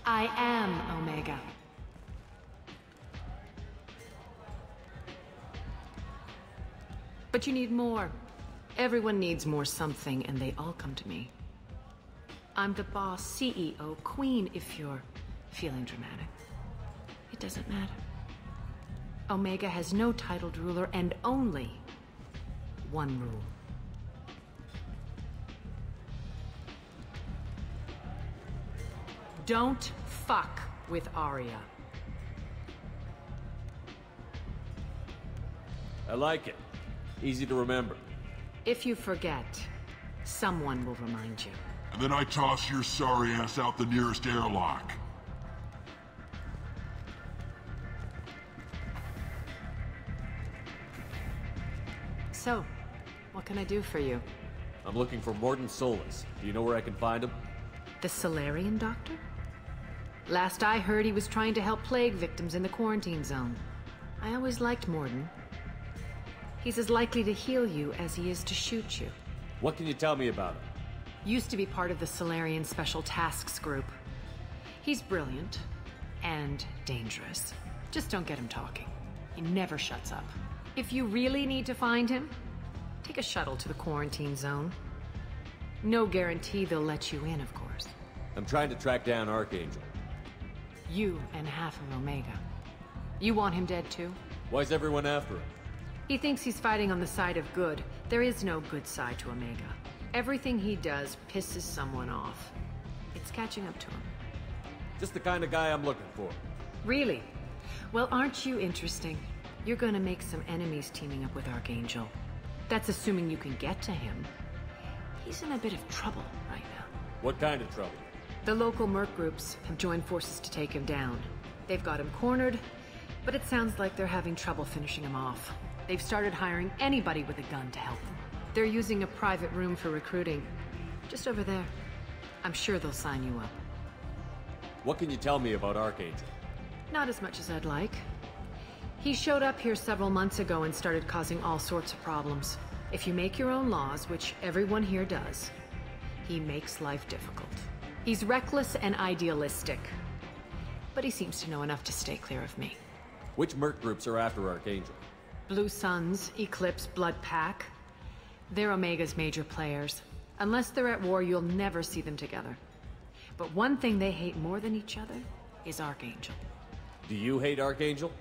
I am Omega. But you need more. Everyone needs more something, and they all come to me. I'm the boss, CEO, queen, if you're feeling dramatic. It doesn't matter. Omega has no titled ruler and only one rule. Don't fuck with Aria. I like it. Easy to remember. If you forget, someone will remind you. And then I toss your sorry ass out the nearest airlock. So, what can I do for you? I'm looking for Morden Solus. Do you know where I can find him? The Salarian doctor? Last I heard, he was trying to help plague victims in the quarantine zone. I always liked Morden. He's as likely to heal you as he is to shoot you. What can you tell me about him? Used to be part of the Salarian Special Tasks Group. He's brilliant and dangerous. Just don't get him talking. He never shuts up. If you really need to find him, take a shuttle to the quarantine zone. No guarantee they'll let you in, of course. I'm trying to track down Archangel. You and half of Omega. You want him dead too? Why's everyone after him? He thinks he's fighting on the side of good. There is no good side to Omega. Everything he does pisses someone off. It's catching up to him. Just the kind of guy I'm looking for. Really? Well, aren't you interesting? You're gonna make some enemies teaming up with Archangel. That's assuming you can get to him. He's in a bit of trouble right now. What kind of trouble? The local merc groups have joined forces to take him down. They've got him cornered, but it sounds like they're having trouble finishing him off. They've started hiring anybody with a gun to help them. They're using a private room for recruiting. Just over there. I'm sure they'll sign you up. What can you tell me about Archangel? Not as much as I'd like. He showed up here several months ago and started causing all sorts of problems. If you make your own laws, which everyone here does, he makes life difficult. He's reckless and idealistic. But he seems to know enough to stay clear of me. Which merc groups are after Archangel? Blue Suns, Eclipse, Blood Pack. They're Omega's major players. Unless they're at war, you'll never see them together. But one thing they hate more than each other is Archangel. Do you hate Archangel?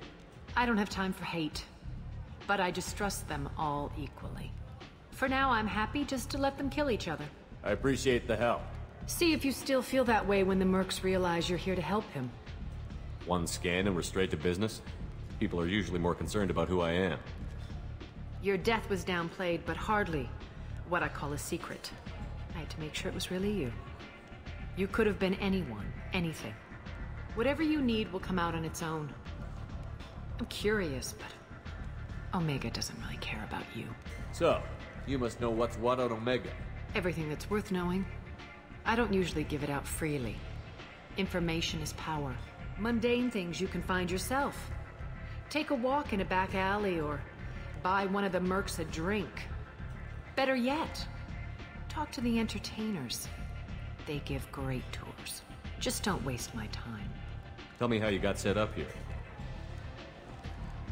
I don't have time for hate, but I distrust them all equally. For now, I'm happy just to let them kill each other. I appreciate the help. See if you still feel that way when the mercs realize you're here to help him. One scan and we're straight to business? People are usually more concerned about who I am. Your death was downplayed, but hardly what I call a secret. I had to make sure it was really you. You could have been anyone, anything. Whatever you need will come out on its own. I'm curious, but Omega doesn't really care about you. So, you must know what's what on Omega. Everything that's worth knowing. I don't usually give it out freely. Information is power. Mundane things you can find yourself. Take a walk in a back alley or buy one of the mercs a drink. Better yet, talk to the entertainers. They give great tours. Just don't waste my time. Tell me how you got set up here.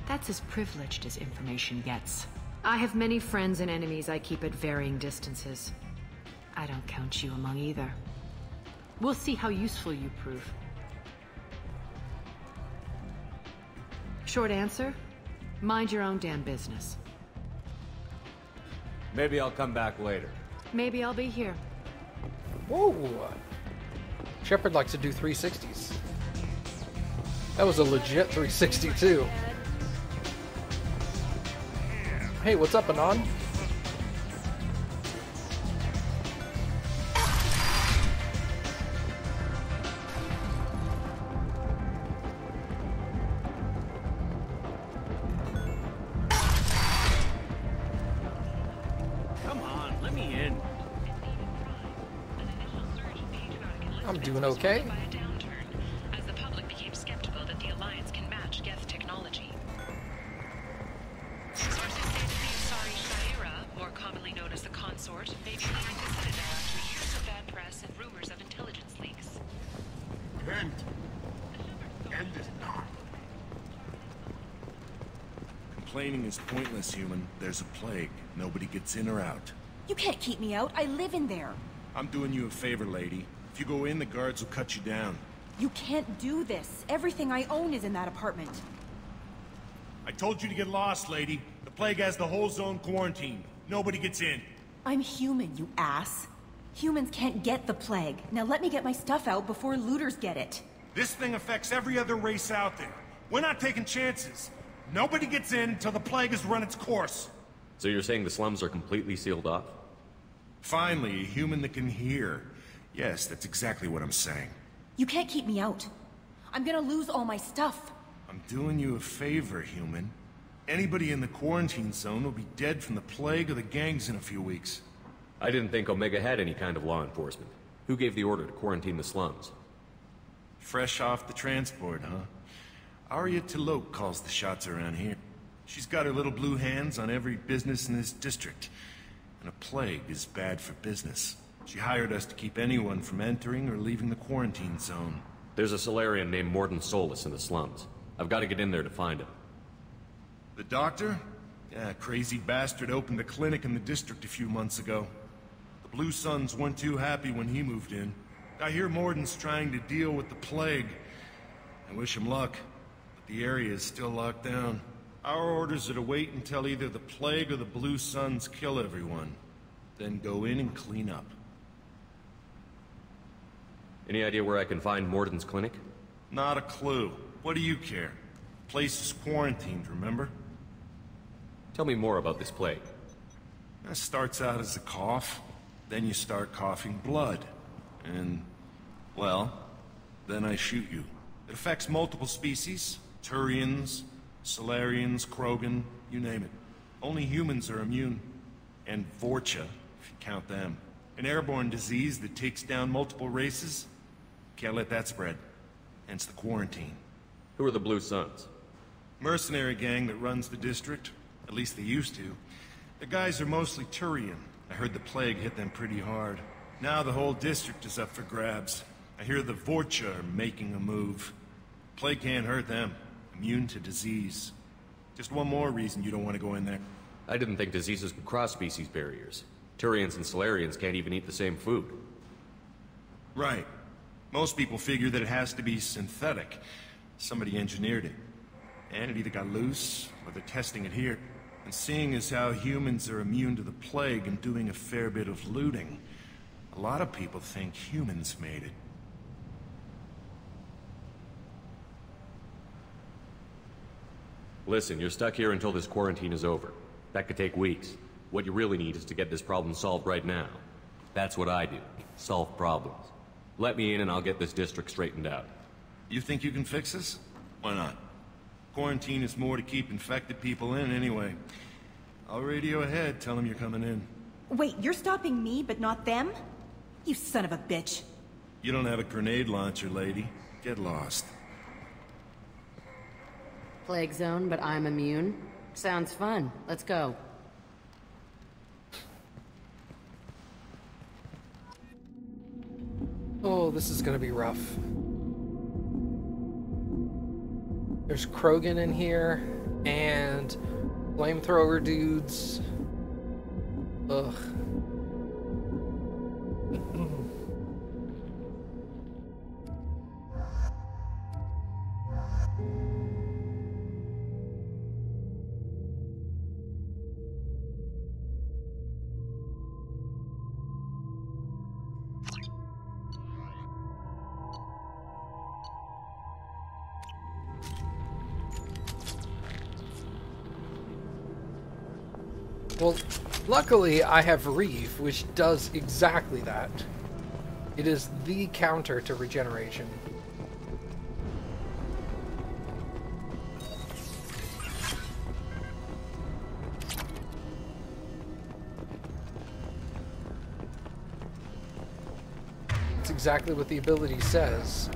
That's as privileged as information gets. I have many friends and enemies I keep at varying distances. I don't count you among either. We'll see how useful you prove. Short answer, mind your own damn business. Maybe I'll come back later. Maybe I'll be here. Whoa! Shepard likes to do 360s. That was a legit 360 too. Hey, what's up, Anon? Come on, let me in. I'm doing okay. As the public became skeptical that the Alliance can match Geth technology. Sources say that the Sahrabarik, more commonly known as the Consort, may be leaving the Citadel after years of bad press and rumors of intelligence leaks. End it now. Complaining is pointless, human. There's a plague. Nobody gets in or out. You can't keep me out. I live in there. I'm doing you a favor, lady. If you go in, the guards will cut you down. You can't do this. Everything I own is in that apartment. I told you to get lost, lady. The plague has the whole zone quarantined. Nobody gets in. I'm human, you ass. Humans can't get the plague. Now let me get my stuff out before looters get it. This thing affects every other race out there. We're not taking chances. Nobody gets in until the plague has run its course. So you're saying the slums are completely sealed off? Finally, a human that can hear. Yes, that's exactly what I'm saying. You can't keep me out. I'm gonna lose all my stuff. I'm doing you a favor, human. Anybody in the quarantine zone will be dead from the plague or the gangs in a few weeks. I didn't think Omega had any kind of law enforcement. Who gave the order to quarantine the slums? Fresh off the transport, huh? Arya T'Loak calls the shots around here. She's got her little blue hands on every business in this district. And a plague is bad for business. She hired us to keep anyone from entering or leaving the quarantine zone. There's a Solarian named Morden Solus in the slums. I've got to get in there to find him. The doctor? Yeah, crazy bastard opened a clinic in the district a few months ago. The Blue Suns weren't too happy when he moved in. I hear Morden's trying to deal with the plague. I wish him luck, but the area is still locked down. Our orders are to wait until either the plague or the Blue Suns kill everyone. Then go in and clean up. Any idea where I can find Morden's clinic? Not a clue. What do you care? The place is quarantined, remember? Tell me more about this plague. That starts out as a cough, then you start coughing blood. And, well, then I shoot you. It affects multiple species. Turians, Solarians, Krogan, you name it. Only humans are immune. And Vorcha, if you count them. An airborne disease that takes down multiple races. Can't let that spread. Hence the quarantine. Who are the Blue Suns? Mercenary gang that runs the district. At least they used to. The guys are mostly Turian. I heard the plague hit them pretty hard. Now the whole district is up for grabs. I hear the Vorcha are making a move. Plague can't hurt them. Immune to disease. Just one more reason you don't want to go in there. I didn't think diseases could cross species barriers. Turians and Solarians can't even eat the same food. Right. Most people figure that it has to be synthetic. Somebody engineered it. And it either got loose, or they're testing it here. And seeing as how humans are immune to the plague and doing a fair bit of looting, a lot of people think humans made it. Listen, you're stuck here until this quarantine is over. That could take weeks. What you really need is to get this problem solved right now. That's what I do. Solve problems. Let me in and I'll get this district straightened out. You think you can fix this? Why not? Quarantine is more to keep infected people in anyway. I'll radio ahead, tell them you're coming in. Wait, you're stopping me, but not them? You son of a bitch. You don't have a grenade launcher, lady. Get lost. Plague zone, but I'm immune? Sounds fun. Let's go. Oh, this is gonna be rough. There's Krogan in here, and flamethrower dudes. Ugh. Well, luckily I have Reeve, which does exactly that. It is the counter to regeneration. It's exactly what the ability says.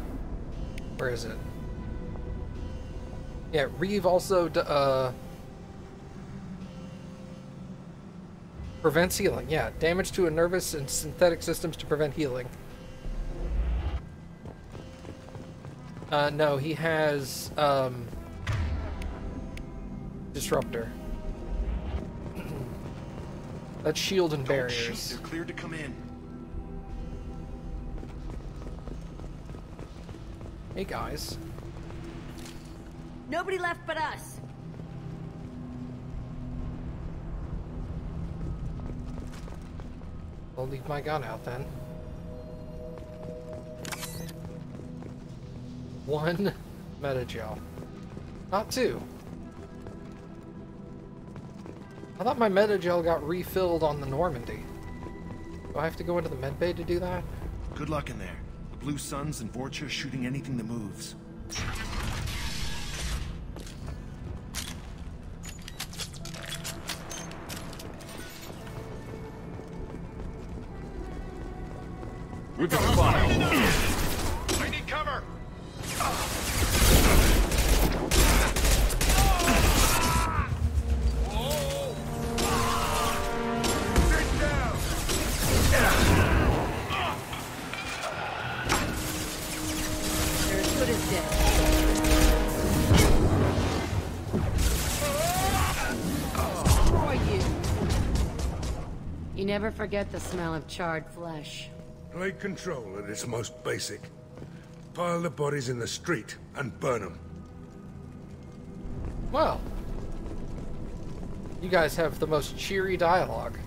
Where is it? Yeah, Reeve also prevents healing. Yeah, damage to a nervous and synthetic systems to prevent healing. No, he has Disruptor. That's shield and barriers. They're cleared to come in. Hey guys. Nobody left but us. I'll leave my gun out then. 1 metagel. Not 2. I thought my metagel got refilled on the Normandy. Do I have to go into the medbay to do that? Good luck in there. The Blue Suns and Vorcha shooting anything that moves. We've got a fire. I need cover! Sit down! You're as good as dead. Destroy you. You never forget the smell of charred flesh. Plague control at its most basic. Pile the bodies in the street and burn them. Well, you guys have the most cheery dialogue.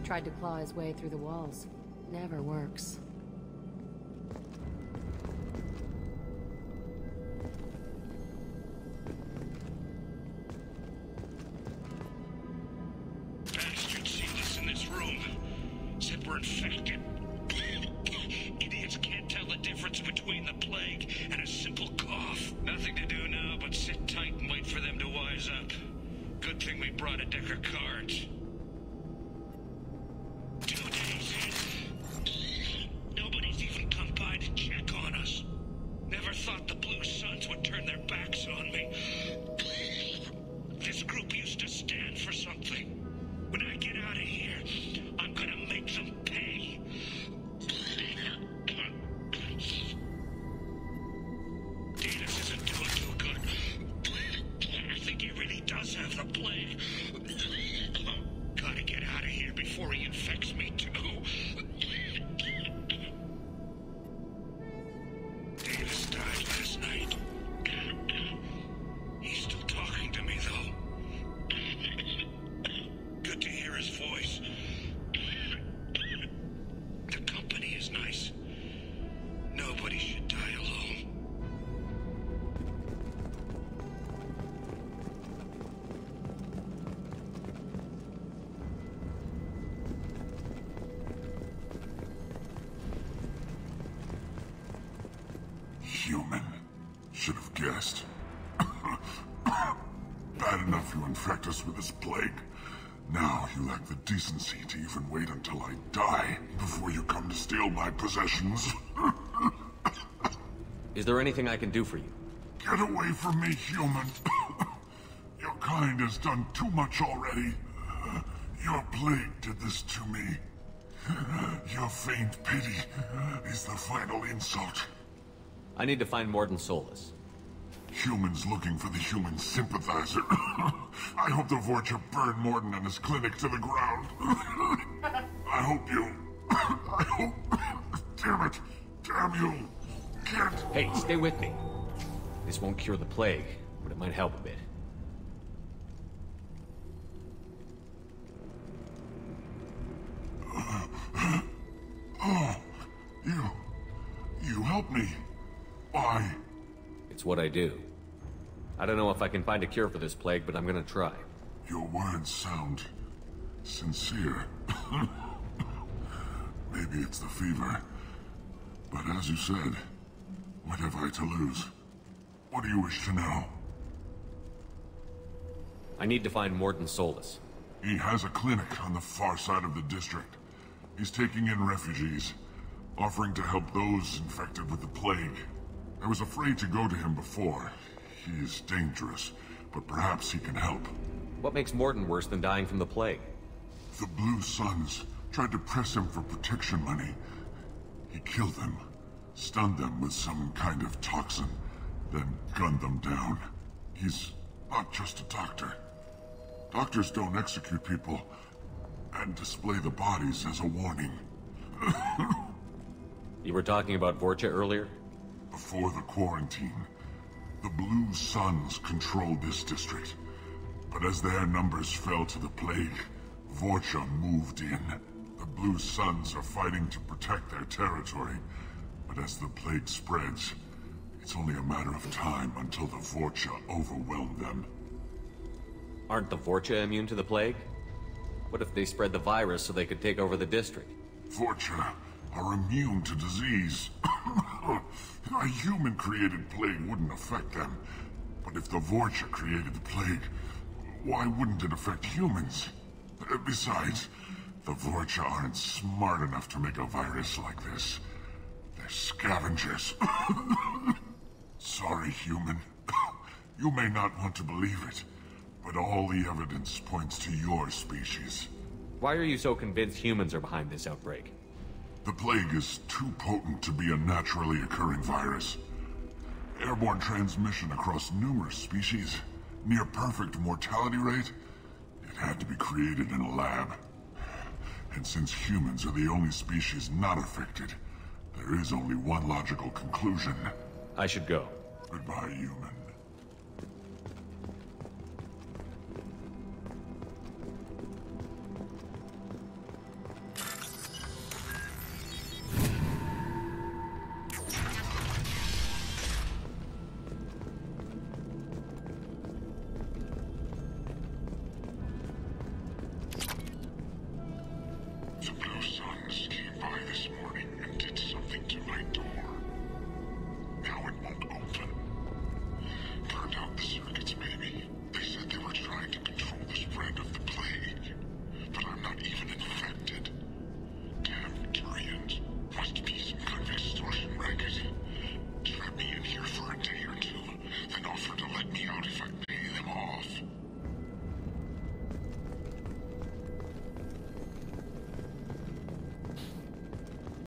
Tried to claw his way through the walls. Never works. Bastards seen us in this room. Said we're infected. Idiots can't tell the difference between the plague and a simple cough. brought a deck of cards. 2 days in. Nobody's even come by to check on us. Never thought the Blue Suns would turn their backs on me. This group used to stand for something. When I get out of here, I'm gonna make them pay. Davis isn't doing too good. I think he really does have the plague. Gotta get out of here before he infects me too. Davis died last night. He's still talking to me, though. Good to hear his voice. The company is nice. Nobody should die alone. Human. Should have guessed. Bad enough you infect us with this plague. Now you lack the decency to even wait until I die before you come to steal my possessions. Is there anything I can do for you? Get away from me, human. Your kind has done too much already. Your plague did this to me. Your faint pity is the final insult. I need to find Morton Solus. Humans looking for the human sympathizer. I hope the Vorcha burn Morton and his clinic to the ground. I hope you... I hope... Damn it. Damn you. Can't... Hey, stay with me. This won't cure the plague, but it might help a bit. Oh, you helped me. Why? It's what I do. I don't know if I can find a cure for this plague, but I'm gonna try. Your words sound sincere. Maybe it's the fever. But as you said, what have I to lose? What do you wish to know? I need to find Morton Solus. He has a clinic on the far side of the district. He's taking in refugees, offering to help those infected with the plague. I was afraid to go to him before. He is dangerous, but perhaps he can help. What makes Morton worse than dying from the plague? The Blue Suns tried to press him for protection money. He killed them, stunned them with some kind of toxin, then gunned them down. He's not just a doctor. Doctors don't execute people and display the bodies as a warning. You were talking about Vorcha earlier? Before the quarantine, the Blue Suns controlled this district. But as their numbers fell to the plague, Vorcha moved in. The Blue Suns are fighting to protect their territory. But as the plague spreads, it's only a matter of time until the Vorcha overwhelm them. Aren't the Vorcha immune to the plague? What if they spread the virus so they could take over the district? Vorcha are immune to disease. A human-created plague wouldn't affect them. But if the Vorcha created the plague, why wouldn't it affect humans? Besides, the Vorcha aren't smart enough to make a virus like this. They're scavengers. Sorry, human. You may not want to believe it, but all the evidence points to your species. Why are you so convinced humans are behind this outbreak? The plague is too potent to be a naturally occurring virus. Airborne transmission across numerous species, near perfect mortality rate. It had to be created in a lab. And since humans are the only species not affected, there is only one logical conclusion. I should go. Goodbye, human.